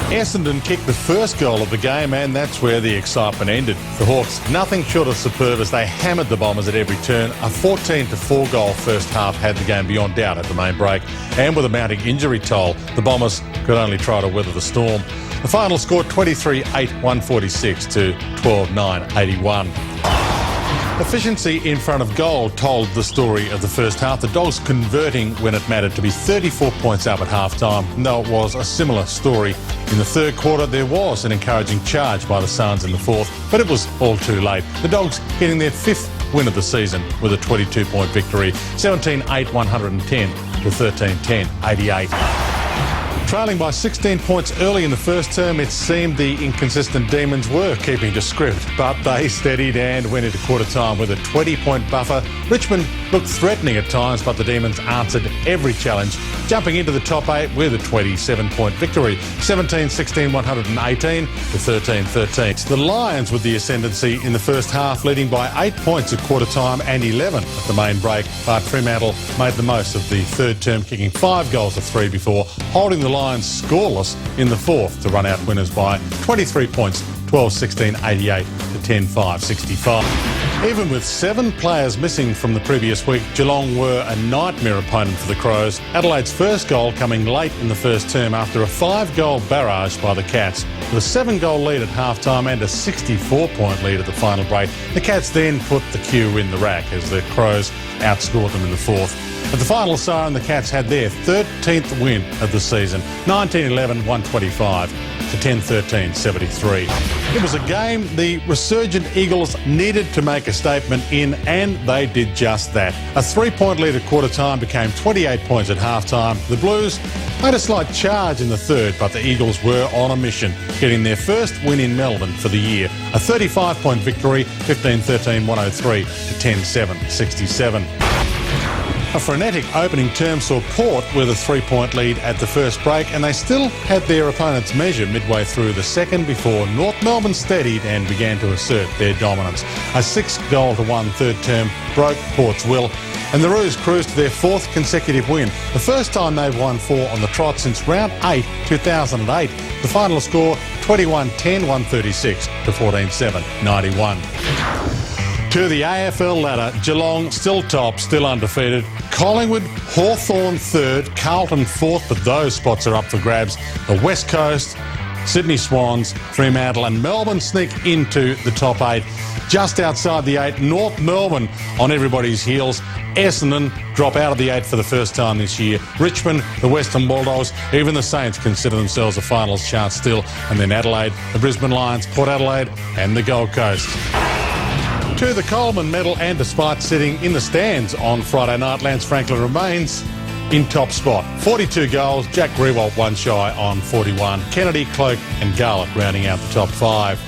Essendon kicked the first goal of the game, and that's where the excitement ended. The Hawks, nothing short of superb as they hammered the Bombers at every turn. A 14-4 goal first half had the game beyond doubt at the main break, and with a mounting injury toll, the Bombers could only try to weather the storm. The final scored 23-8-146 to 12-9-81. Efficiency in front of goal told the story of the first half. The Dogs converting when it mattered to be 34 points up at half-time. Though it was a similar story in the third quarter, there was an encouraging charge by the Suns in the fourth, but it was all too late. The Dogs getting their fifth win of the season with a 22-point victory, 17-8-110 to 13-10-88. Trailing by 16 points early in the first term, it seemed the inconsistent Demons were keeping to script, but they steadied and went into quarter time with a 20-point buffer. Richmond looked threatening at times, but the Demons answered every challenge, jumping into the top 8 with a 27-point victory, 17-16-118 to 13-13. The Lions with the ascendancy in the first half, leading by 8 points at quarter time and 11 at the main break, but Fremantle made the most of the third term, kicking 5 goals to 3 before holding the Lions scoreless in the fourth to run out winners by 23 points, 12-16-88 to 10-5-65. Even with 7 players missing from the previous week, Geelong were a nightmare opponent for the Crows. Adelaide's first goal coming late in the first term after a 5-goal barrage by the Cats. With a 7-goal lead at half-time and a 64-point lead at the final break, the Cats then put the cue in the rack as the Crows outscored them in the fourth. At the final siren, the Cats had their 13th win of the season, 19-11-125 to 10-13-73. It was a game the resurgent Eagles needed to make a statement in, and they did just that. A 3-point lead at quarter time became 28 points at half-time. The Blues made a slight charge in the third, but the Eagles were on a mission, getting their first win in Melbourne for the year. A 35-point victory, 15-13-103 to 10-7-67. A frenetic opening term saw Port with a 3-point lead at the first break, and they still had their opponent's measure midway through the second before North Melbourne steadied and began to assert their dominance. A 6-goal-to-1 third term broke Port's will, and the Roos cruised to their 4th consecutive win, the first time they've won 4 on the trot since round 8, 2008. The final score 21-10-136 to 14-7-91. To the AFL ladder, Geelong still top, still undefeated. Collingwood, Hawthorn third, Carlton fourth, but those spots are up for grabs. The West Coast, Sydney Swans, Fremantle and Melbourne sneak into the top 8. Just outside the 8, North Melbourne on everybody's heels. Essendon drop out of the 8 for the first time this year. Richmond, the Western Bulldogs, even the Saints consider themselves a finals chance still. And then Adelaide, the Brisbane Lions, Port Adelaide and the Gold Coast. To the Coleman medal, and despite sitting in the stands on Friday night, Lance Franklin remains in top spot. 42 goals, Jack Riewoldt 1 shy on 41. Kennedy, Cloke and Garlick rounding out the top 5.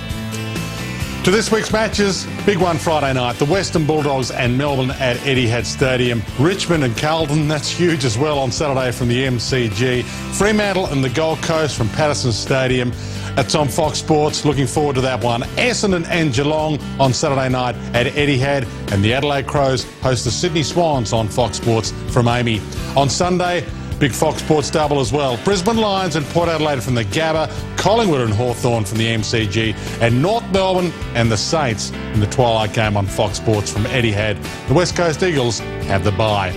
To this week's matches, big one Friday night. The Western Bulldogs and Melbourne at Etihad Stadium. Richmond and Carlton, that's huge as well, on Saturday from the MCG. Fremantle and the Gold Coast from Patterson Stadium. That's on Fox Sports. Looking forward to that one. Essendon and Geelong on Saturday night at Etihad. And the Adelaide Crows host the Sydney Swans on Fox Sports from Amy. On Sunday, big Fox Sports double as well. Brisbane Lions and Port Adelaide from the Gabba. Collingwood and Hawthorn from the MCG. And North Melbourne and the Saints in the twilight game on Fox Sports from Etihad. The West Coast Eagles have the bye.